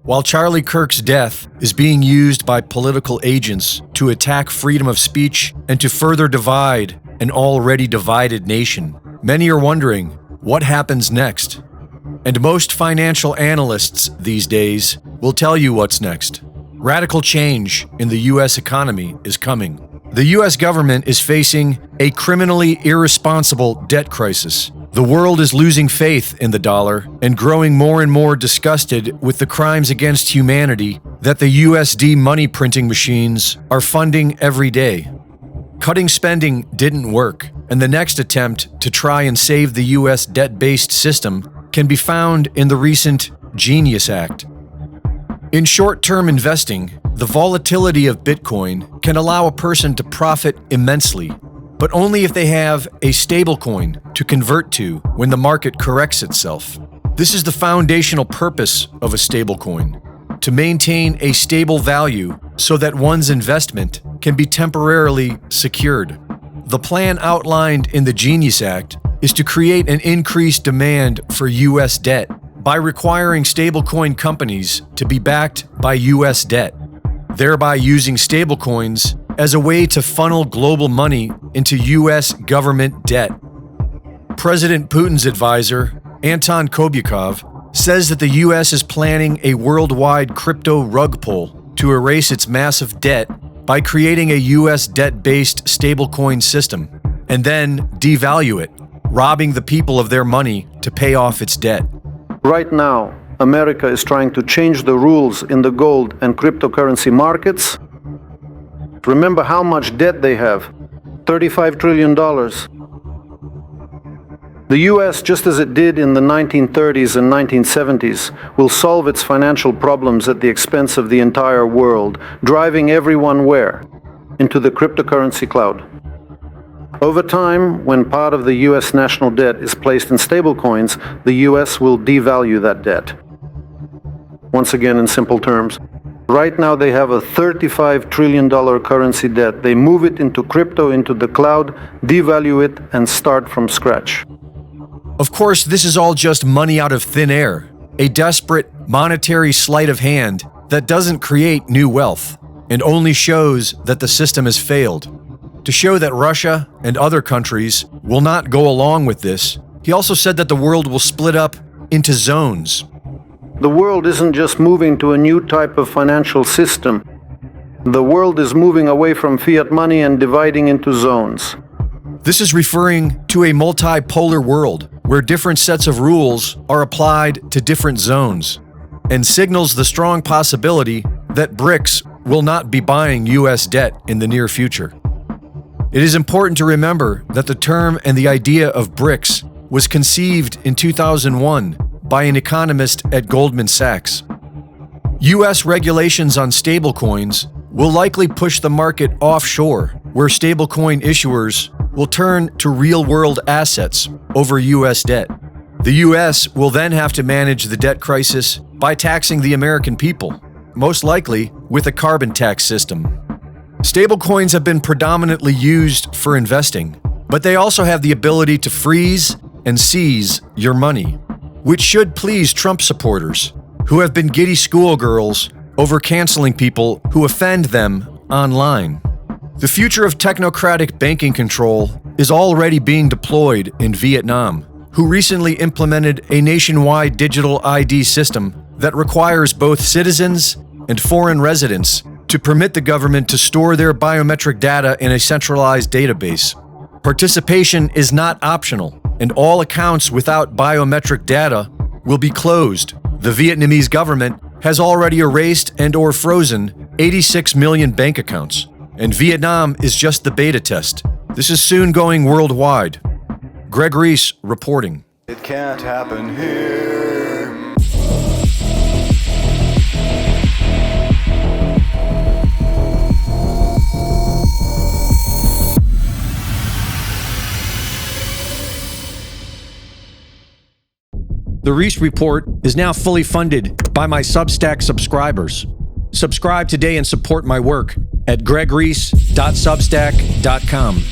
While Charlie Kirk's death is being used by political agents to attack freedom of speech and to further divide an already divided nation, many are wondering what happens next. And most financial analysts these days will tell you what's next. Radical change in the U.S. economy is coming. The U.S. government is facing a criminally irresponsible debt crisis. The world is losing faith in the dollar and growing more and more disgusted with the crimes against humanity that the USD money printing machines are funding every day. Cutting spending didn't work, and the next attempt to try and save the U.S. debt-based system can be found in the recent Genius Act. In short-term investing, the volatility of Bitcoin can allow a person to profit immensely, but only if they have a stablecoin to convert to when the market corrects itself. This is the foundational purpose of a stablecoin, to maintain a stable value so that one's investment can be temporarily secured. The plan outlined in the Genius Act is to create an increased demand for U.S. debt by requiring stablecoin companies to be backed by U.S. debt, thereby using stablecoins as a way to funnel global money into U.S. government debt. President Putin's advisor, Anton Kobyakov, says that the U.S. is planning a worldwide crypto rug pull to erase its massive debt by creating a U.S. debt-based stablecoin system, and then devalue it, robbing the people of their money to pay off its debt. Right now, America is trying to change the rules in the gold and cryptocurrency markets. Remember how much debt they have, $35 trillion. The US, just as it did in the 1930s and 1970s, will solve its financial problems at the expense of the entire world, driving everyone where? Into the cryptocurrency cloud. Over time, when part of the US national debt is placed in stablecoins, the US will devalue that debt. Once again, in simple terms, right now they have a $35 trillion currency debt. They move it into crypto, into the cloud, devalue it, and start from scratch. Of course, this is all just money out of thin air, a desperate monetary sleight of hand that doesn't create new wealth and only shows that the system has failed. To show that Russia and other countries will not go along with this, he also said that the world will split up into zones. The world isn't just moving to a new type of financial system. The world is moving away from fiat money and dividing into zones. This is referring to a multipolar world where different sets of rules are applied to different zones, and signals the strong possibility that BRICS will not be buying U.S. debt in the near future. It is important to remember that the term and the idea of BRICS was conceived in 2001 by an economist at Goldman Sachs. U.S. regulations on stablecoins will likely push the market offshore, where stablecoin issuers will turn to real-world assets over U.S. debt. The U.S. will then have to manage the debt crisis by taxing the American people, most likely with a carbon tax system. Stablecoins have been predominantly used for investing, but they also have the ability to freeze and seize your money, which should please Trump supporters, who have been giddy schoolgirls over canceling people who offend them online. The future of technocratic banking control is already being deployed in Vietnam, who recently implemented a nationwide digital ID system that requires both citizens and foreign residents to permit the government to store their biometric data in a centralized database. Participation is not optional, and all accounts without biometric data will be closed. The Vietnamese government has already erased and/or frozen 86 million bank accounts, and Vietnam is just the beta test. This is soon going worldwide. Greg Reese reporting. It can't happen here. The Reese Report is now fully funded by my Substack subscribers. Subscribe today and support my work at gregreese.substack.com.